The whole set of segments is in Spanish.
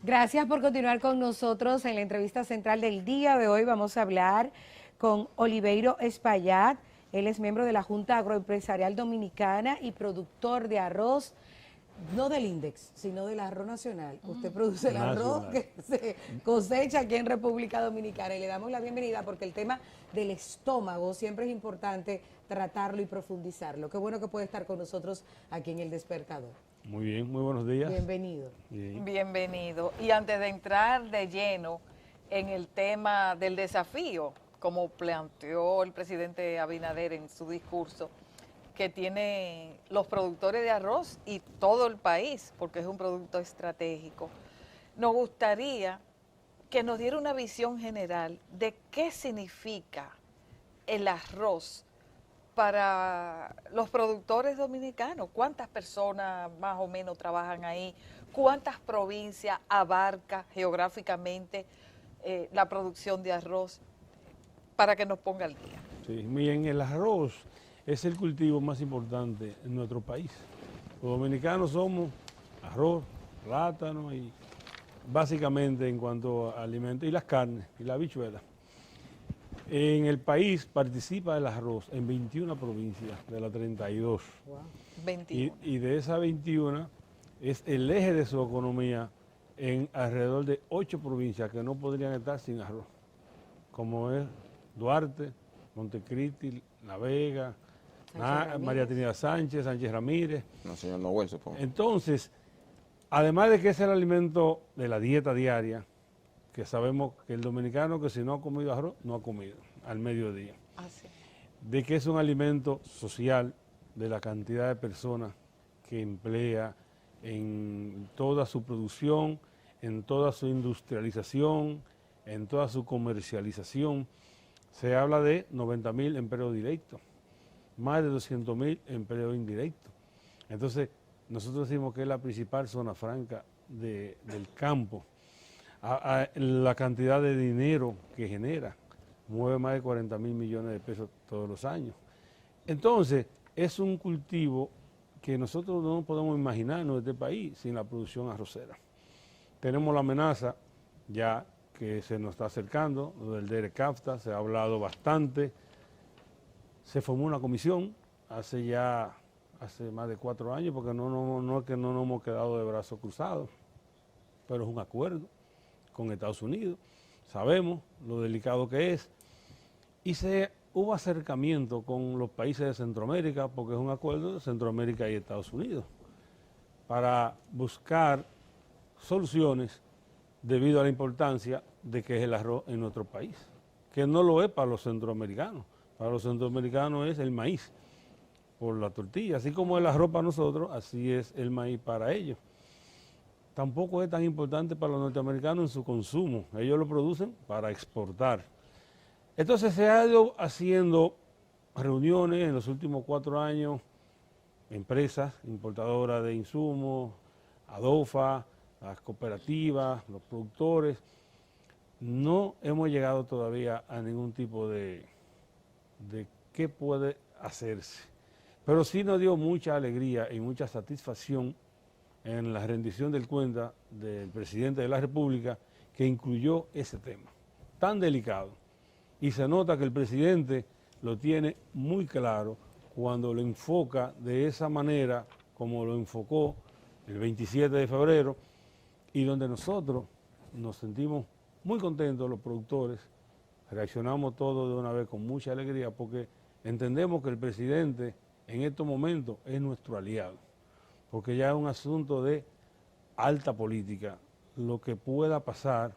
Gracias por continuar con nosotros en la entrevista central del día de hoy. Vamos a hablar con Oliveiro Espaillat. Él es miembro de la Junta Agroempresarial Dominicana y productor de arroz, no del INDEX, sino del arroz nacional. Usted produce el arroz que se cosecha aquí en República Dominicana y le damos la bienvenida porque el tema del estómago siempre es importante tratarlo y profundizarlo. Qué bueno que puede estar con nosotros aquí en El Despertador. Muy bien, muy buenos días. Bienvenido. Bien. Bienvenido. Y antes de entrar de lleno en el tema del desafío, como planteó el presidente Abinader en su discurso, que tiene los productores de arroz y todo el país, porque es un producto estratégico, nos gustaría que nos diera una visión general de qué significa el arroz para los productores dominicanos. ¿Cuántas personas más o menos trabajan ahí? ¿Cuántas provincias abarca geográficamente la producción de arroz? Para que nos ponga al día. Sí, bien, el arroz es el cultivo más importante en nuestro país. Los dominicanos somos arroz, plátano y básicamente en cuanto a alimentos y las carnes y la habichuela. En el país participa el arroz en 21 provincias de las 32. Wow. 21. Y de esas 21 es el eje de su economía en alrededor de 8 provincias que no podrían estar sin arroz, como es Duarte, Montecristi, La Vega, María Trinidad Sánchez, Sánchez Ramírez. No, señor Noel, supongo. Entonces, además de que es el alimento de la dieta diaria, que sabemos que el dominicano que si no ha comido arroz, no ha comido al mediodía. Así. De que es un alimento social de la cantidad de personas que emplea en toda su producción, en toda su industrialización, en toda su comercialización. Se habla de 90.000 empleos directos, más de 200.000 empleos indirectos. Entonces, nosotros decimos que es la principal zona franca del campo. La cantidad de dinero que genera, mueve más de 40.000 millones de pesos todos los años. Entonces, es un cultivo que nosotros no podemos imaginarnos en este país sin la producción arrocera. Tenemos la amenaza ya que se nos está acercando, lo del DERECAFTA, se ha hablado bastante. Se formó una comisión hace más de 4 años, porque no es que no nos hemos quedado de brazos cruzados, pero es un acuerdo con Estados Unidos, sabemos lo delicado que es, y hubo acercamiento con los países de Centroamérica, porque es un acuerdo de Centroamérica y Estados Unidos, para buscar soluciones debido a la importancia de que es el arroz en nuestro país, que no lo es para los centroamericanos. Para los centroamericanos es el maíz por la tortilla, así como el arroz para nosotros, así es el maíz para ellos. Tampoco es tan importante para los norteamericanos en su consumo, ellos lo producen para exportar. Entonces se ha ido haciendo reuniones en los últimos 4 años, empresas importadoras de insumos, ADOFA, las cooperativas, los productores. No hemos llegado todavía a ningún tipo de qué puede hacerse. Pero sí nos dio mucha alegría y mucha satisfacción en la rendición del cuenta del presidente de la República, que incluyó ese tema tan delicado. Y se nota que el presidente lo tiene muy claro cuando lo enfoca de esa manera como lo enfocó el 27 de febrero, y donde nosotros nos sentimos muy contentos, los productores, reaccionamos todos de una vez con mucha alegría, porque entendemos que el presidente en estos momentos es nuestro aliado, porque ya es un asunto de alta política, lo que pueda pasar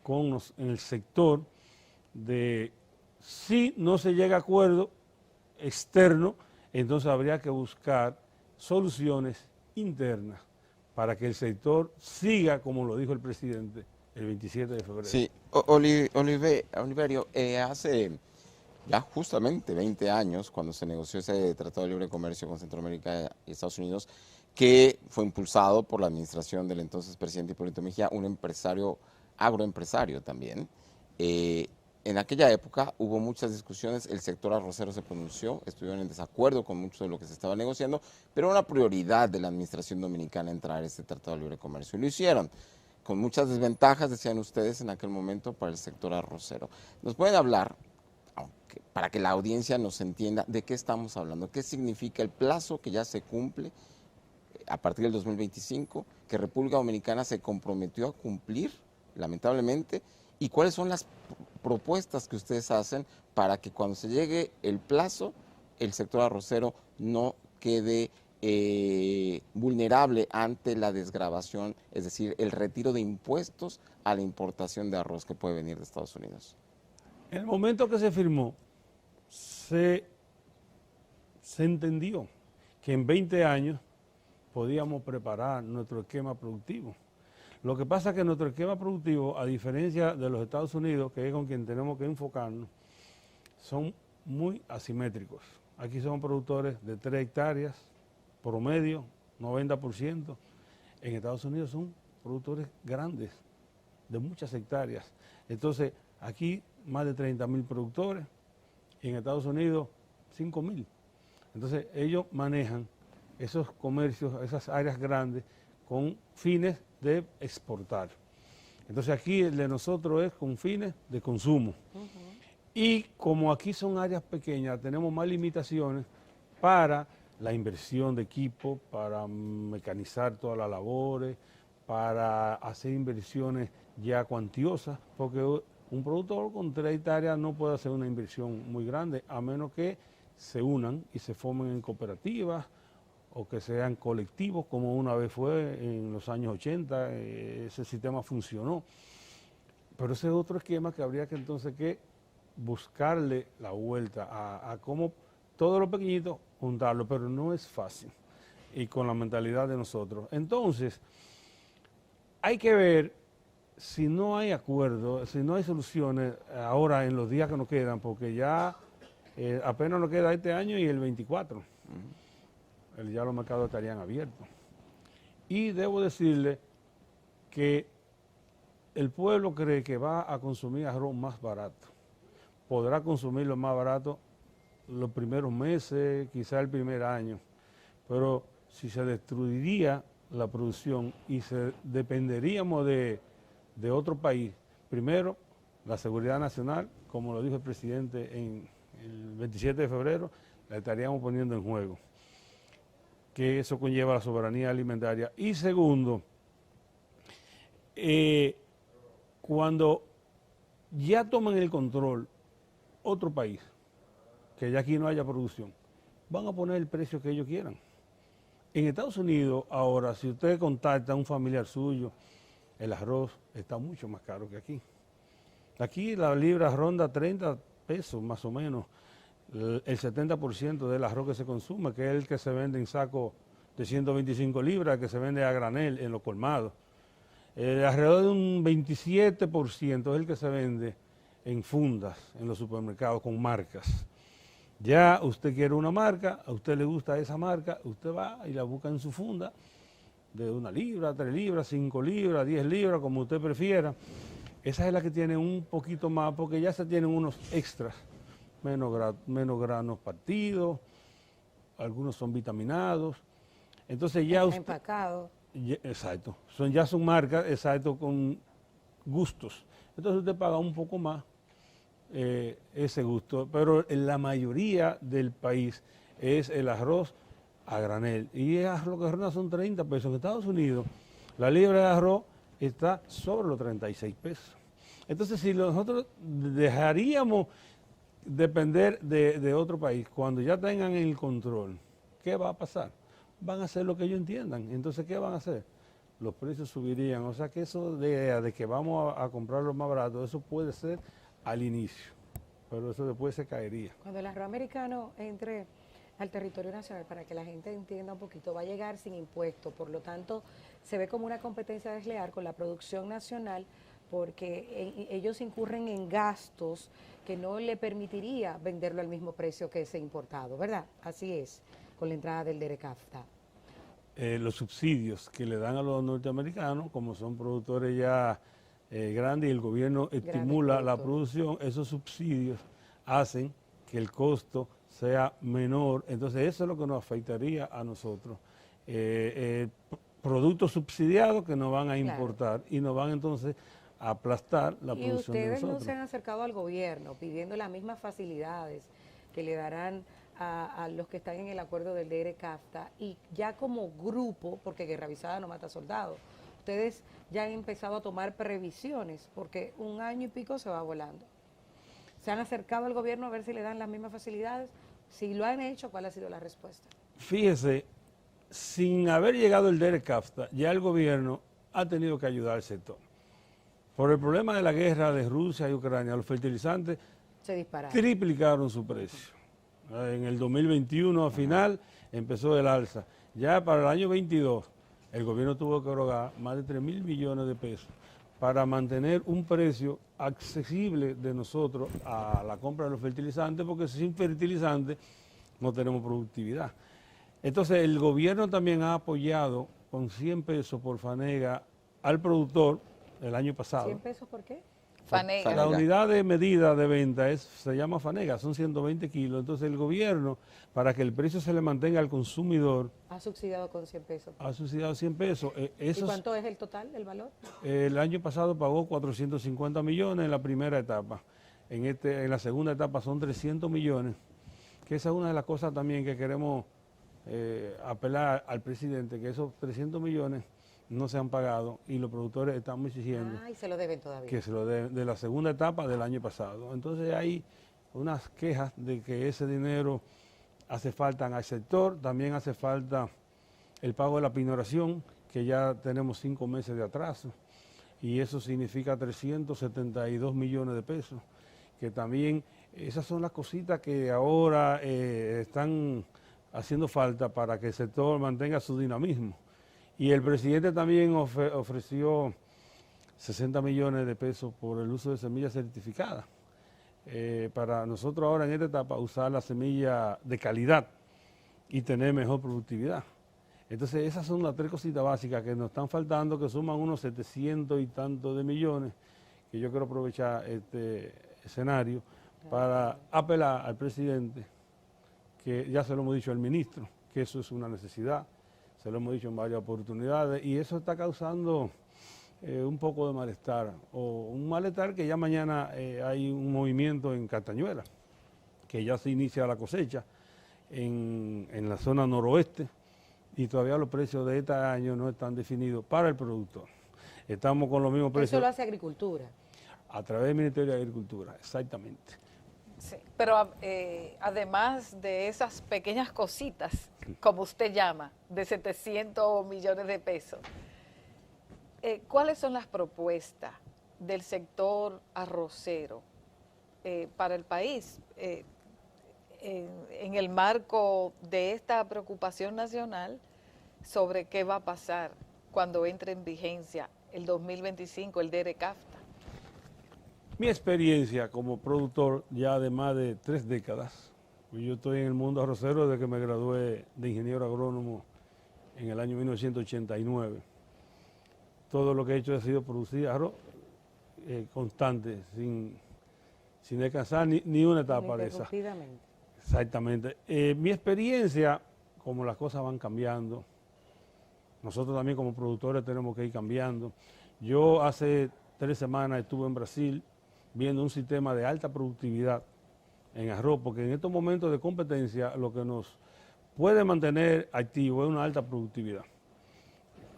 en el sector de si no se llega a acuerdo externo, entonces habría que buscar soluciones internas para que el sector siga, como lo dijo el presidente, el 27 de febrero. Sí, Oliverio, hace ya justamente 20 años, cuando se negoció ese Tratado de Libre Comercio con Centroamérica y Estados Unidos, que fue impulsado por la administración del entonces presidente Hipólito Mejía, un empresario, agroempresario también. En aquella época hubo muchas discusiones, el sector arrocero se pronunció, estuvieron en desacuerdo con mucho de lo que se estaba negociando, pero era una prioridad de la administración dominicana entrar a este Tratado de Libre Comercio, y lo hicieron. con muchas desventajas, decían ustedes en aquel momento, para el sector arrocero. ¿Nos pueden hablar, para que la audiencia nos entienda, de qué estamos hablando? ¿Qué significa el plazo que ya se cumple a partir del 2025, que República Dominicana se comprometió a cumplir, lamentablemente, y cuáles son las propuestas que ustedes hacen para que cuando se llegue el plazo, el sector arrocero no quede vulnerable ante la desgravación, es decir, el retiro de impuestos a la importación de arroz que puede venir de Estados Unidos? En el momento que se firmó, se entendió que en 20 años podíamos preparar nuestro esquema productivo. Lo que pasa es que nuestro esquema productivo, a diferencia de los Estados Unidos, que es con quien tenemos que enfocarnos, son muy asimétricos. Aquí somos productores de 3 hectáreas, promedio, 90%. En Estados Unidos son productores grandes, de muchas hectáreas. Entonces, aquí más de 30.000 productores, y en Estados Unidos 5.000. Entonces, ellos manejan esos comercios, esas áreas grandes, con fines de exportar. Entonces aquí el de nosotros es con fines de consumo. Y como aquí son áreas pequeñas, tenemos más limitaciones para la inversión de equipo, para mecanizar todas las labores, para hacer inversiones ya cuantiosas, porque un productor con 3 hectáreas no puede hacer una inversión muy grande, a menos que se unan y se formen en cooperativas, o que sean colectivos, como una vez fue en los años 80, ese sistema funcionó. Pero ese es otro esquema que habría que entonces que buscarle la vuelta a cómo todos los pequeñitos juntarlo, pero no es fácil, y con la mentalidad de nosotros. Entonces, hay que ver si no hay acuerdo, si no hay soluciones ahora en los días que nos quedan, porque ya apenas nos queda este año y el 24. Ya los mercados estarían abiertos. Y debo decirle que el pueblo cree que va a consumir arroz más barato. Podrá consumirlo más barato los primeros meses, quizá el primer año, pero si se destruiría la producción y dependeríamos de otro país, primero, la seguridad nacional, como lo dijo el presidente en el 27 de febrero, la estaríamos poniendo en juego, que eso conlleva la soberanía alimentaria. Y segundo, cuando ya toman el control otro país, que ya aquí no haya producción, van a poner el precio que ellos quieran. En Estados Unidos, ahora, si usted contacta a un familiar suyo, el arroz está mucho más caro que aquí. Aquí la libra ronda 30 pesos más o menos. El 70% del arroz que se consume, que es el que se vende en saco de 125 libras, que se vende a granel en los colmados. Alrededor de un 27% es el que se vende en fundas en los supermercados con marcas. Ya usted quiere una marca, a usted le gusta esa marca, usted va y la busca en su funda de 1 libra, 3 libras, 5 libras, 10 libras, como usted prefiera. Esa es la que tiene un poquito más, porque ya se tienen unos extras. Menos granos partidos, algunos son vitaminados. Entonces ya usted... Empacado. Exacto. Ya son marcas, exacto, con gustos. Entonces usted paga un poco más ese gusto, pero en la mayoría del país es el arroz a granel. Y el arroz que ronda son 30 pesos. En Estados Unidos, la libra de arroz está sobre los 36 pesos. Entonces, si nosotros dejaríamos depender de otro país, cuando ya tengan el control, ¿qué va a pasar? Van a hacer lo que ellos entiendan. Entonces, ¿qué van a hacer? Los precios subirían. O sea que eso de que vamos a comprarlo más barato, eso puede ser al inicio, pero eso después se caería. Cuando el arroz americano entre al territorio nacional, para que la gente entienda un poquito, va a llegar sin impuestos, por lo tanto, se ve como una competencia desleal con la producción nacional, porque ellos incurren en gastos que no le permitiría venderlo al mismo precio que ese importado, ¿verdad? Así es, con la entrada del DERECAFTA. Los subsidios que le dan a los norteamericanos, como son productores ya grandes y el gobierno estimula la producción, esos subsidios hacen que el costo sea menor, entonces eso es lo que nos afectaría a nosotros. productos subsidiados que nos van a Claro. importar y nos van entonces a aplastar la ¿Y producción de ustedes no nosotros. se han acercado al gobierno pidiendo las mismas facilidades que le darán a los que están en el acuerdo del DR-CAFTA y ya como grupo, porque guerra avisada no mata soldados, ustedes ya han empezado a tomar previsiones porque un año y pico se va volando? ¿Se han acercado al gobierno a ver si le dan las mismas facilidades? Si lo han hecho, ¿cuál ha sido la respuesta? Fíjese, sin haber llegado el DR-CAFTA, ya el gobierno ha tenido que ayudar al sector. Por el problema de la guerra de Rusia y Ucrania, los fertilizantes Se dispararon. triplicaron su precio. En el 2021 al final empezó el alza. Ya para el año 22 el gobierno tuvo que erogar más de 3.000 millones de pesos para mantener un precio accesible de nosotros a la compra de los fertilizantes, porque sin fertilizantes no tenemos productividad. Entonces el gobierno también ha apoyado con 100 pesos por fanega al productor el año pasado. ¿100 pesos por qué? Fanega. La unidad de medida de venta se llama fanega, son 120 kilos. Entonces el gobierno, para que el precio se le mantenga al consumidor, Ha subsidiado con 100 pesos. ha subsidiado 100 pesos. ¿Y cuánto es el total, el valor? El año pasado pagó 450 millones en la primera etapa. En la segunda etapa son 300 millones, que esa es una de las cosas también que queremos apelar al presidente, que esos 300 millones no se han pagado y los productores estamos exigiendo Ah, y se lo deben todavía. que se lo de la segunda etapa del año pasado. Entonces hay unas quejas de que ese dinero hace falta al sector, también hace falta el pago de la pinoración, que ya tenemos 5 meses de atraso, y eso significa 372 millones de pesos, que también esas son las cositas que ahora están haciendo falta para que el sector mantenga su dinamismo. Y el presidente también ofreció 60 millones de pesos por el uso de semillas certificadas. Para nosotros ahora en esta etapa usar la semilla de calidad y tener mejor productividad. Entonces esas son las 3 cositas básicas que nos están faltando, que suman unos 700 y tantos de millones, que yo quiero aprovechar este escenario para apelar al presidente, que ya se lo hemos dicho al ministro, que eso es una necesidad. Se lo hemos dicho en varias oportunidades y eso está causando un poco de malestar, o un malestar que ya mañana hay un movimiento en Castañuela, que ya se inicia la cosecha en la zona noroeste y todavía los precios de este año no están definidos para el productor. Estamos con los mismos Eso precios lo hace Agricultura. a través del Ministerio de Agricultura, exactamente. Sí, pero además de esas pequeñas cositas, como usted llama, de 700 millones de pesos, ¿cuáles son las propuestas del sector arrocero para el país en el marco de esta preocupación nacional sobre qué va a pasar cuando entre en vigencia el 2025, el DR-CAFTA? Mi experiencia como productor ya de más de 3 décadas, pues yo estoy en el mundo arrocero desde que me gradué de ingeniero agrónomo en el año 1989. Todo lo que he hecho ha sido producir arroz constante, sin descansar ni una etapa de esa. Ininterrumpidamente. Exactamente. Mi experiencia, como las cosas van cambiando, nosotros también como productores tenemos que ir cambiando. Yo hace 3 semanas estuve en Brasil viendo un sistema de alta productividad en arroz, porque en estos momentos de competencia lo que nos puede mantener activo es una alta productividad.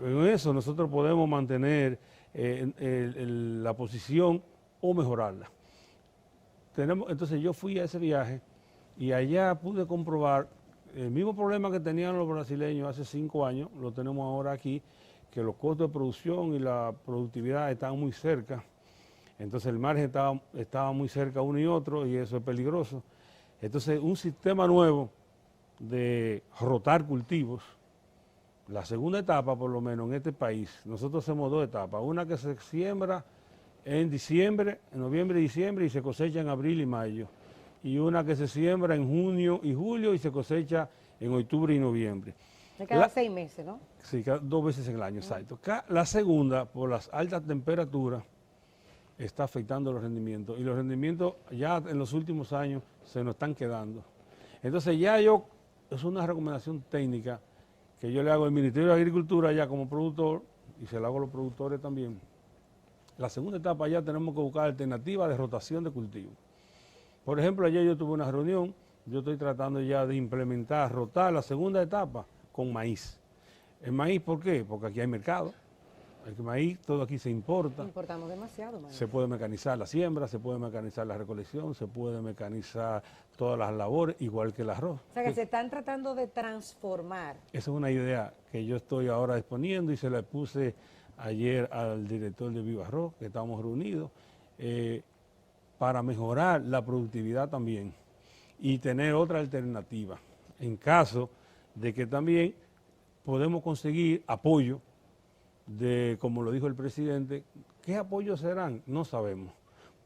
En eso nosotros podemos mantener la posición o mejorarla. Entonces yo fui a ese viaje y allá pude comprobar el mismo problema que tenían los brasileños hace 5 años, lo tenemos ahora aquí, que los costos de producción y la productividad están muy cerca. Entonces el margen estaba muy cerca uno y otro y eso es peligroso. Entonces un sistema nuevo de rotar cultivos, la segunda etapa por lo menos en este país, nosotros hacemos 2 etapas, una que se siembra en diciembre, en noviembre y diciembre y se cosecha en abril y mayo, y una que se siembra en junio y julio y se cosecha en octubre y noviembre. De cada 6 meses, ¿no? Sí, 2 veces en el año, exacto. La segunda, por las altas temperaturas, está afectando los rendimientos. Y los rendimientos ya en los últimos años se nos están quedando. Entonces es una recomendación técnica que yo le hago al Ministerio de Agricultura ya como productor, y se lo hago a los productores también. La segunda etapa ya tenemos que buscar alternativas de rotación de cultivo. Por ejemplo, ayer yo tuve una reunión, yo estoy tratando ya de implementar, rotar la segunda etapa con maíz. ¿El maíz por qué? Porque aquí hay mercado. El maíz, todo aquí se importa. Importamos demasiado maíz. Se puede mecanizar la siembra, se puede mecanizar la recolección, se puede mecanizar todas las labores, igual que el arroz. O sea, que se están tratando de transformar. Esa es una idea que yo estoy ahora exponiendo y se la puse ayer al director de Viva Arroz, que estamos reunidos, para mejorar la productividad también y tener otra alternativa. En caso de que también podemos conseguir apoyo de, como lo dijo el presidente, ¿qué apoyos serán? No sabemos,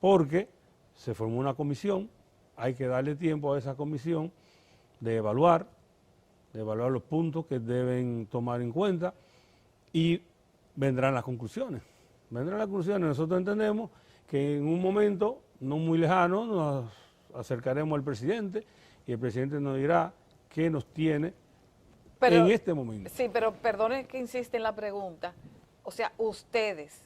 porque se formó una comisión, hay que darle tiempo a esa comisión de evaluar los puntos que deben tomar en cuenta y vendrán las conclusiones. Vendrán las conclusiones, nosotros entendemos que en un momento no muy lejano nos acercaremos al presidente y el presidente nos dirá qué nos tiene en este momento. Sí, pero perdone que insiste en la pregunta. O sea, ustedes,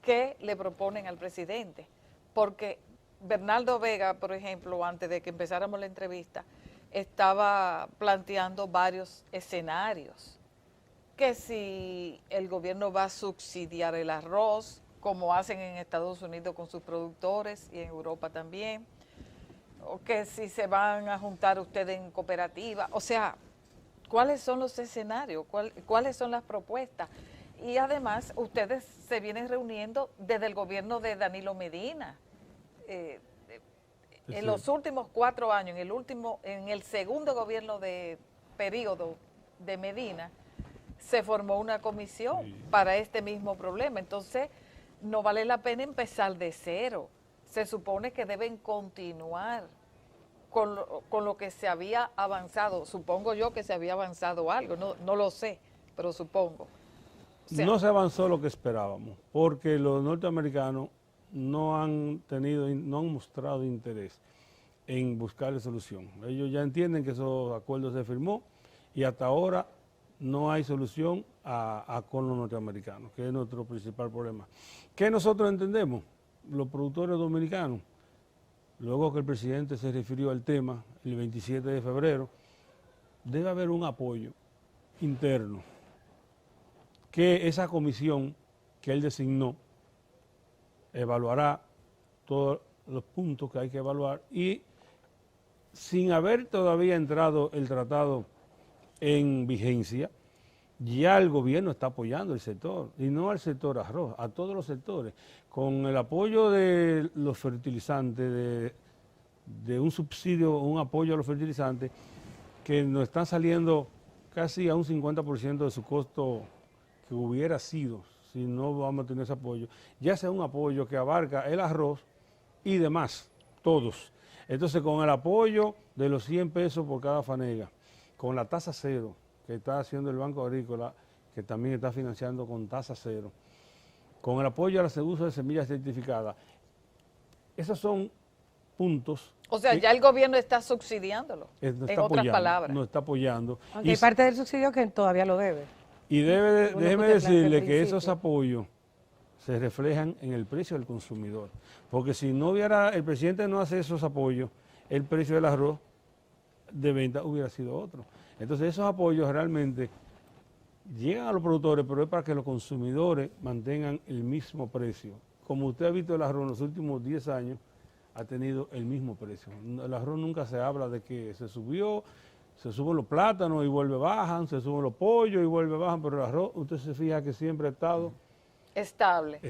¿qué le proponen al presidente? Porque Bernardo Vega, por ejemplo, antes de que empezáramos la entrevista, estaba planteando varios escenarios. Que si el gobierno va a subsidiar el arroz, como hacen en Estados Unidos con sus productores y en Europa también, o que si se van a juntar ustedes en cooperativa, o sea, ¿cuáles son los escenarios? ¿Cuáles son las propuestas? Y además, ustedes se vienen reuniendo desde el gobierno de Danilo Medina. En los últimos 4 años, en el segundo gobierno de periodo de Medina, se formó una comisión para este mismo problema. Entonces, no vale la pena empezar de cero. Se supone que deben continuar con lo que se había avanzado. Supongo yo que se había avanzado algo, no lo sé, pero supongo. O sea, no se avanzó lo que esperábamos, porque los norteamericanos no han mostrado interés en buscar solución. Ellos ya entienden que esos acuerdos se firmó y hasta ahora no hay solución con los norteamericanos, que es nuestro principal problema. ¿Qué nosotros entendemos? Los productores dominicanos, luego que el presidente se refirió al tema el 27 de febrero, debe haber un apoyo interno, que esa comisión que él designó evaluará todos los puntos que hay que evaluar y sin haber todavía entrado el tratado en vigencia, ya el gobierno está apoyando el sector, y no al sector arroz, a todos los sectores, con el apoyo de los fertilizantes, de un subsidio, un apoyo a los fertilizantes, que nos están saliendo casi a un 50% de su costo que hubiera sido si no vamos a tener ese apoyo, ya sea un apoyo que abarca el arroz y demás, todos. Entonces, con el apoyo de los 100 pesos por cada fanega, con la tasa cero que está haciendo el Banco Agrícola, que también está financiando con tasa cero, con el apoyo al uso de semillas certificadas, esos son puntos. O sea, ya el gobierno está subsidiándolo, en otras palabras. Nos está apoyando. Aunque hay parte del subsidio que todavía lo debe. Y déjeme decirle que esos apoyos se reflejan en el precio del consumidor. Porque si no hubiera, el presidente no hace esos apoyos, el precio del arroz de venta hubiera sido otro. Entonces esos apoyos realmente llegan a los productores, pero es para que los consumidores mantengan el mismo precio. Como usted ha visto, el arroz en los últimos 10 años ha tenido el mismo precio. El arroz nunca se habla de que se subió, se suben los plátanos y vuelve bajan, se suben los pollos y vuelve bajan, pero el arroz, usted se fija que siempre ha estado estable.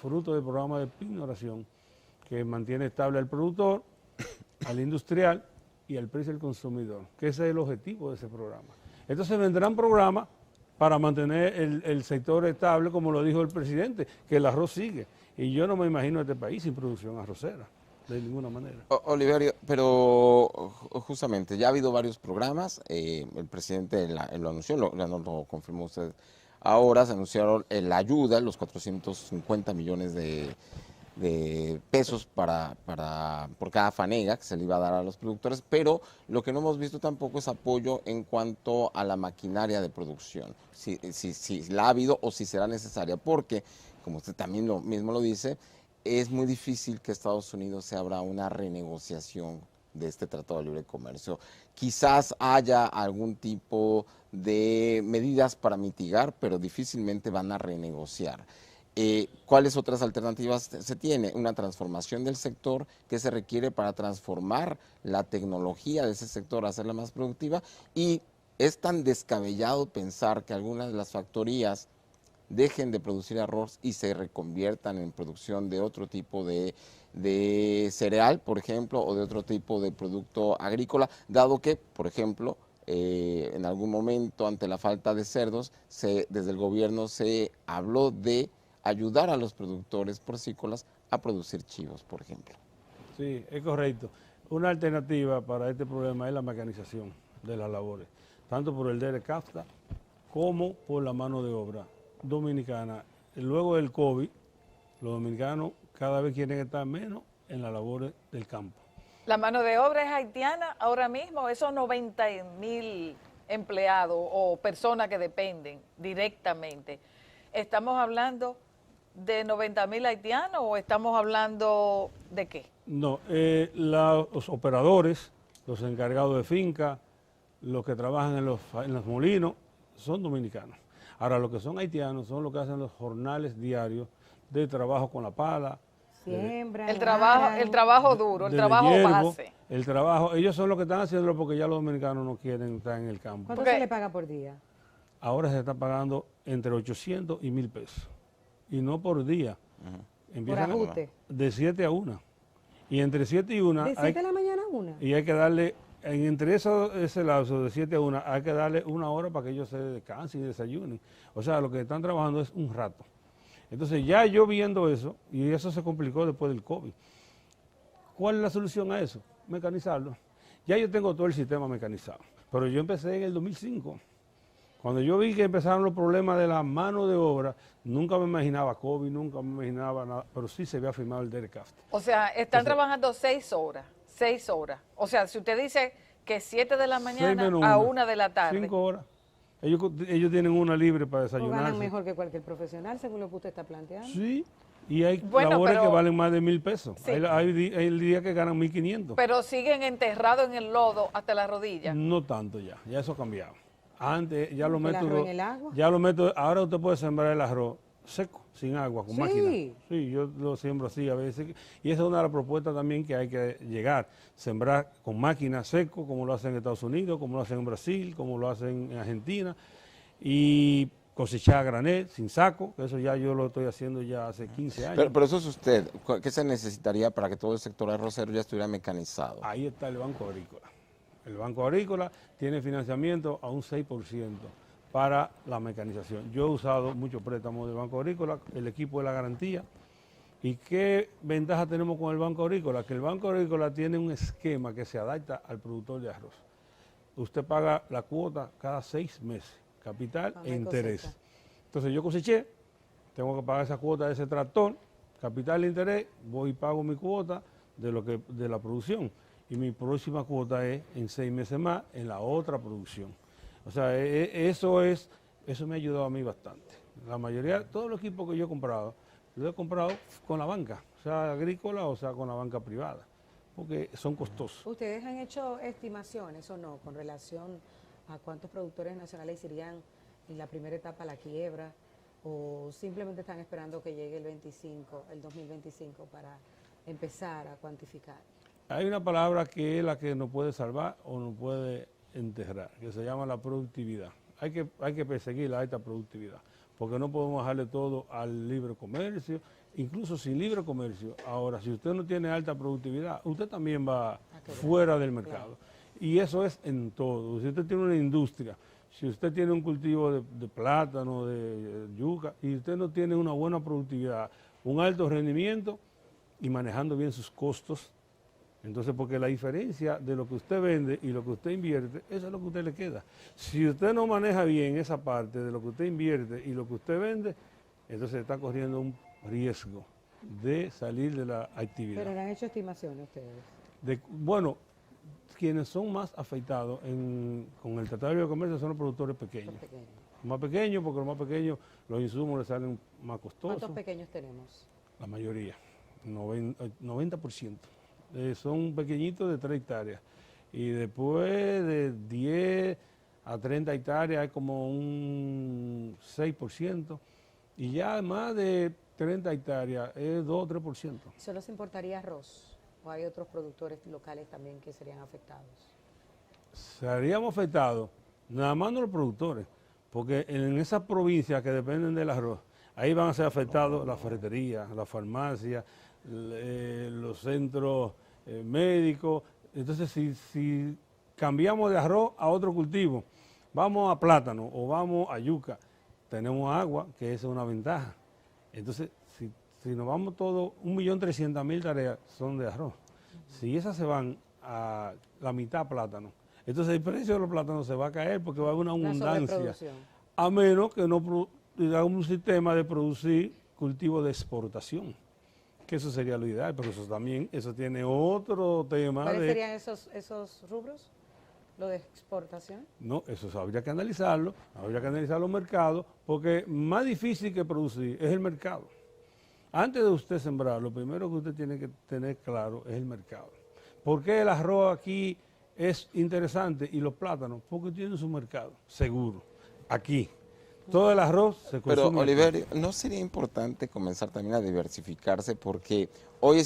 Fruto del programa de pignoración que mantiene estable al productor, al industrial y al precio del consumidor, que ese es el objetivo de ese programa. Entonces vendrán programas para mantener el sector estable, como lo dijo el presidente, que el arroz sigue. Y yo no me imagino este país sin producción arrocera, de ninguna manera. Oliverio, pero justamente ya ha habido varios programas, el presidente lo anunció, lo confirmó usted. Ahora se anunciaron la ayuda, los 450 millones de de pesos por cada fanega que se le iba a dar a los productores, pero lo que no hemos visto tampoco es apoyo en cuanto a la maquinaria de producción, si la ha habido o si será necesaria, porque, como usted también mismo lo dice, es muy difícil que Estados Unidos se abra una renegociación de este Tratado de Libre Comercio. Quizás haya algún tipo de medidas para mitigar, pero difícilmente van a renegociar. ¿Cuáles otras alternativas se tiene? Una transformación del sector que se requiere para transformar la tecnología de ese sector, hacerla más productiva, y es tan descabellado pensar que algunas de las factorías dejen de producir arroz y se reconviertan en producción de otro tipo de cereal, por ejemplo, o de otro tipo de producto agrícola, dado que, por ejemplo, en algún momento ante la falta de cerdos, desde el gobierno se habló de ayudar a los productores porcícolas a producir chivos, por ejemplo. Sí, es correcto. Una alternativa para este problema es la mecanización de las labores, tanto por el DERCAFTA como por la mano de obra dominicana. Luego del COVID, los dominicanos cada vez quieren estar menos en las labores del campo. La mano de obra es haitiana ahora mismo, esos 90.000 empleados o personas que dependen directamente. ¿Estamos hablando de 90.000 haitianos o estamos hablando de qué? No, los operadores, los encargados de finca, los que trabajan en los molinos, son dominicanos. Ahora, los que son haitianos son los que hacen los jornales diarios de trabajo con la pala. Siembra. El trabajo duro, el trabajo base. El trabajo, ellos son los que están haciéndolo porque ya los dominicanos no quieren estar en el campo. ¿Cuánto se le paga por día? Ahora se está pagando entre 800 y 1.000 pesos. Y no por día. Por ajuste. De 7 a 1. Y entre 7 y 1... ¿De 7 de la mañana a 1? Y hay que darle, entre ese lapso de 7 a 1, hay que darle 1 hora para que ellos se descansen y desayunen. O sea, lo que están trabajando es un rato. Entonces ya yo viendo eso, y eso se complicó después del COVID, ¿cuál es la solución a eso? Mecanizarlo. Ya yo tengo todo el sistema mecanizado, pero yo empecé en el 2005. Cuando yo vi que empezaron los problemas de la mano de obra, nunca me imaginaba COVID, nunca me imaginaba nada, pero sí se había firmado el DERCAFTA. O sea, están trabajando 6 horas, 6 horas. O sea, si usted dice que 7 de la mañana a 1 de la tarde. 5 horas. Ellos tienen una libre para desayunar. Ganan mejor que cualquier profesional, según lo que usted está planteando. Sí, y hay labores que valen más de 1.000 pesos. Sí. Hay días que ganan 1.500. Pero siguen enterrados en el lodo hasta la rodilla. No tanto ya eso ha cambiado. Antes ya los métodos, ¿El arroz en el agua? ya los métodos, ahora usted puede sembrar el arroz seco, sin agua, con máquina. Sí, yo lo siembro así a veces. Y esa es una de las propuestas también que hay que llegar. Sembrar con máquina seco, como lo hacen en Estados Unidos, como lo hacen en Brasil, como lo hacen en Argentina. Y cosechar a granel, sin saco, que eso ya yo lo estoy haciendo ya hace 15 años. Pero eso es usted. ¿Qué se necesitaría para que todo el sector arrocero ya estuviera mecanizado? Ahí está el Banco Agrícola. El Banco Agrícola tiene financiamiento a un 6% para la mecanización. Yo he usado muchos préstamos del Banco Agrícola, el equipo de la garantía. ¿Y qué ventaja tenemos con el Banco Agrícola? Que el Banco Agrícola tiene un esquema que se adapta al productor de arroz. Usted paga la cuota cada 6 meses, capital e interés. Cosecha. Entonces yo coseché, tengo que pagar esa cuota de ese tractor, capital e interés, voy y pago mi cuota de la producción. Y mi próxima cuota es en 6 meses más en la otra producción. O sea, eso me ha ayudado a mí bastante. La mayoría, todos los equipos que yo he comprado, lo he comprado con la banca, sea agrícola o sea con la banca privada, porque son costosos. ¿Ustedes han hecho estimaciones o no con relación a cuántos productores nacionales irían en la primera etapa a la quiebra, o simplemente están esperando que llegue el 2025 para empezar a cuantificar? Hay una palabra que es la que nos puede salvar o nos puede enterrar, que se llama la productividad. Hay que perseguir la alta productividad, porque no podemos dejarle todo al libre comercio, incluso sin libre comercio. Ahora, si usted no tiene alta productividad, usted también va fuera del mercado. Claro. Y eso es en todo. Si usted tiene una industria, si usted tiene un cultivo de plátano, de yuca, y usted no tiene una buena productividad, un alto rendimiento y manejando bien sus costos, entonces, porque la diferencia de lo que usted vende y lo que usted invierte, eso es lo que a usted le queda. Si usted no maneja bien esa parte de lo que usted invierte y lo que usted vende, entonces está corriendo un riesgo de salir de la actividad. Pero no han hecho estimaciones ustedes. Bueno, quienes son más afectados con el Tratado de Libre Comercio son los productores pequeños. Los pequeños. Más pequeños, porque los más pequeños los insumos les salen más costosos. ¿Cuántos pequeños tenemos? La mayoría, 90%. Son pequeñitos de 3 hectáreas. Y después de 10 a 30 hectáreas hay como un 6%. Y ya más de 30 hectáreas es 2 o 3%. ¿Solo se importaría arroz? ¿O hay otros productores locales también que serían afectados? Seríamos afectados, nada más no los productores, porque en esas provincias que dependen del arroz, ahí van a ser afectados la ferretería, la farmacia, los centros médicos. Entonces, si cambiamos de arroz a otro cultivo, vamos a plátano o vamos a yuca, tenemos agua, que esa es una ventaja. Entonces, si nos vamos todos, 1.300.000 tareas son de arroz. Si esas se van a la mitad plátano, entonces el precio de los plátanos se va a caer porque va a haber una abundancia. A menos que no hagamos un sistema de producir cultivos de exportación, que eso sería lo ideal, pero eso tiene otro tema. ¿Cuáles serían esos rubros? ¿Lo de exportación? No, eso habría que analizar los mercados, porque más difícil que producir es el mercado. Antes de usted sembrar, lo primero que usted tiene que tener claro es el mercado. ¿Por qué el arroz aquí es interesante y los plátanos? Porque tienen su mercado, seguro, aquí. Todo el arroz se consume. Pero, Oliverio, ¿no sería importante comenzar también a diversificarse? Porque hoy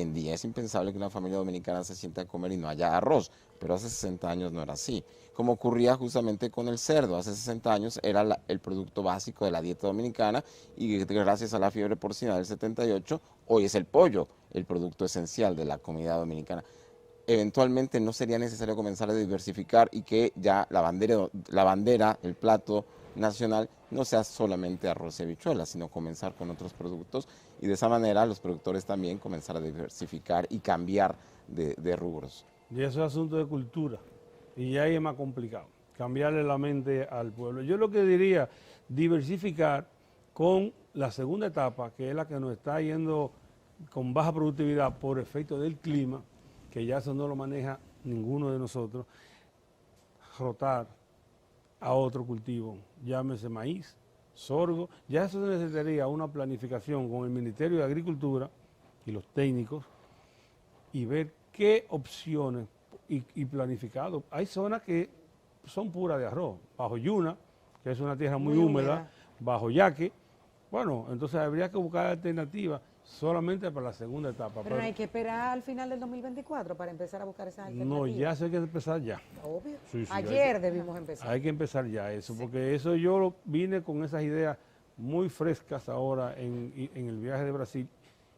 en día es impensable que una familia dominicana se sienta a comer y no haya arroz, pero hace 60 años no era así. Como ocurría justamente con el cerdo, hace 60 años era el producto básico de la dieta dominicana y gracias a la fiebre porcina del 78, hoy es el pollo, el producto esencial de la comida dominicana. Eventualmente no sería necesario comenzar a diversificar y que ya la bandera, el plato nacional, no sea solamente arroz y habichuelas, sino comenzar con otros productos y de esa manera los productores también comenzar a diversificar y cambiar de rubros. Y eso es asunto de cultura y ahí es más complicado, cambiarle la mente al pueblo. Yo lo que diría, diversificar con la segunda etapa, que es la que nos está yendo con baja productividad por efecto del clima, que ya eso no lo maneja ninguno de nosotros, rotar a otro cultivo, llámese maíz, sorgo, ya eso necesitaría una planificación con el Ministerio de Agricultura y los técnicos y ver qué opciones y planificado. Hay zonas que son puras de arroz, bajo Yuna, que es una tierra muy húmeda, bajo Yaque. Bueno, entonces habría que buscar alternativas solamente para la segunda etapa. Pero no hay que esperar al final del 2024 para empezar a buscar esas alternativas. No, ya se hay que empezar ya. Obvio. Sí, Ayer debimos empezar. Hay que empezar ya eso, porque eso yo vine con esas ideas muy frescas ahora en el viaje de Brasil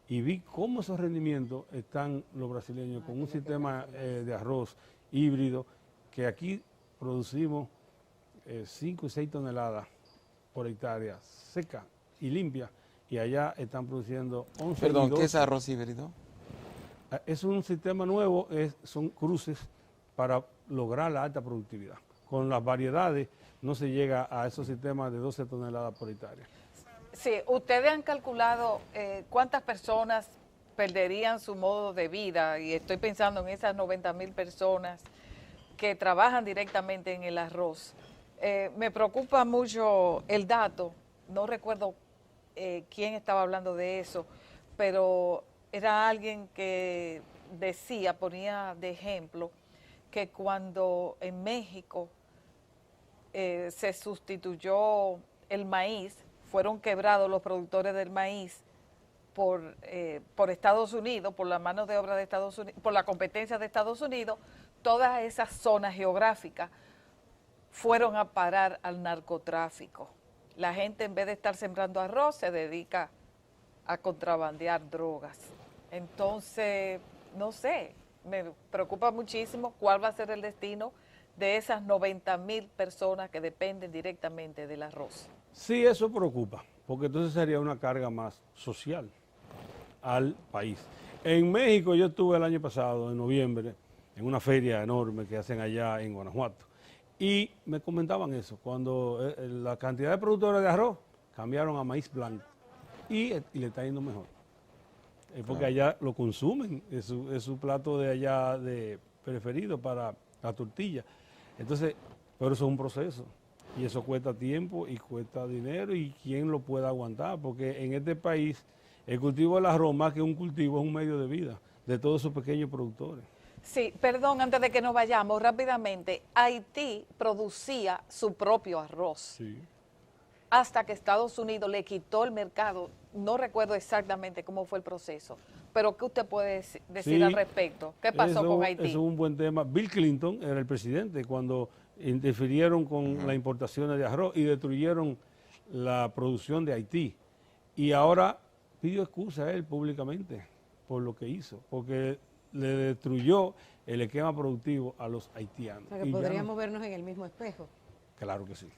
y vi cómo esos rendimientos están los brasileños con un sistema de arroz híbrido que aquí producimos 5 y 6 toneladas por hectárea seca y limpia y allá están produciendo 11 Perdón, y 12. ¿Qué es arroz híbrido? Es un sistema nuevo, son cruces para lograr la alta productividad. Con las variedades no se llega a esos sistemas de 12 toneladas por hectárea. Sí, ustedes han calculado cuántas personas perderían su modo de vida, y estoy pensando en esas 90.000 personas que trabajan directamente en el arroz. Me preocupa mucho el dato, no recuerdo quién estaba hablando de eso, pero era alguien que decía, ponía de ejemplo, que cuando en México se sustituyó el maíz, fueron quebrados los productores del maíz por Estados Unidos, por la mano de obra de Estados Unidos, por la competencia de Estados Unidos, todas esas zonas geográficas fueron a parar al narcotráfico. La gente, en vez de estar sembrando arroz, se dedica a contrabandear drogas. Entonces, no sé, me preocupa muchísimo cuál va a ser el destino de esas 90.000 personas que dependen directamente del arroz. Sí, eso preocupa, porque entonces sería una carga más social al país. En México yo estuve el año pasado, en noviembre, en una feria enorme que hacen allá en Guanajuato, y me comentaban eso, cuando la cantidad de productores de arroz cambiaron a maíz blanco. y le está yendo mejor. Porque allá lo consumen, es su plato de allá de preferido para la tortilla. Entonces, pero eso es un proceso y eso cuesta tiempo y cuesta dinero y quién lo puede aguantar, porque en este país el cultivo del arroz más que un cultivo es un medio de vida de todos esos pequeños productores. Sí, perdón, antes de que nos vayamos rápidamente, Haití producía su propio arroz. Sí. Hasta que Estados Unidos le quitó el mercado. No recuerdo exactamente cómo fue el proceso, pero ¿qué usted puede decir Sí, al respecto? ¿Qué pasó con Haití? Eso es un buen tema. Bill Clinton era el presidente cuando interfirieron con las importaciones de arroz y destruyeron la producción de Haití. Y ahora pidió excusa a él públicamente por lo que hizo, porque le destruyó el esquema productivo a los haitianos. O sea, que Y ya podríamos vernos en el mismo espejo. Claro que sí.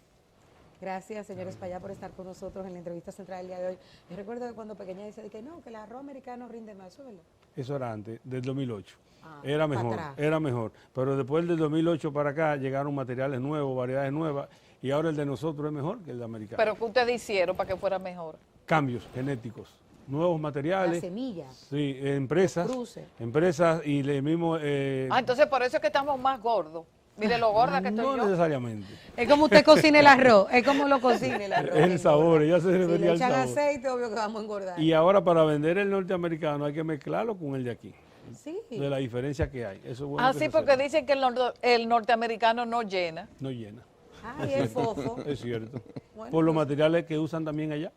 Gracias, señor Espaillat, por estar con nosotros en la entrevista central del día de hoy. Yo recuerdo que cuando pequeña decía que no, que el arroz americano rinde más, ¿eso es verdad? Eso era antes, del 2008. Ah, Era para mejor, atrás. era mejor. Pero después del 2008 para acá llegaron materiales nuevos, variedades nuevas, y ahora el de nosotros es mejor que el de americano. ¿Pero qué ustedes hicieron para que fuera mejor? Cambios genéticos, nuevos materiales. Las semillas. Sí, empresas. Los cruces. Empresas y el mismo... Entonces por eso es que estamos más gordos. Mire lo gorda que estoy no yo. necesariamente. Es como usted cocina el arroz, es como lo cocina el arroz. Es el sabor, ya se Si refería le al echan sabor. aceite, obvio que vamos a engordar. Y ahora para vender el norteamericano hay que mezclarlo con el de aquí, Sí. de la diferencia que hay. Eso es bueno que Sí, se porque sepa. dicen que el norteamericano no llena. No llena. Ay, el fofo. Es cierto. Bueno, Por los pues. materiales que usan también allá,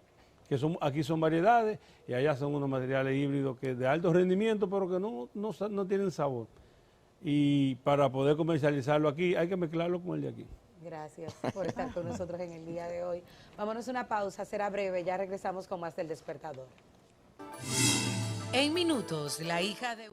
que son aquí son variedades y allá son unos materiales híbridos que de alto rendimiento, pero que no tienen sabor. Y para poder comercializarlo aquí hay que mezclarlo con el de aquí. Gracias por estar con nosotros en el día de hoy. Vámonos a una pausa, será breve, ya regresamos con más del Despertador. En minutos, la hija de...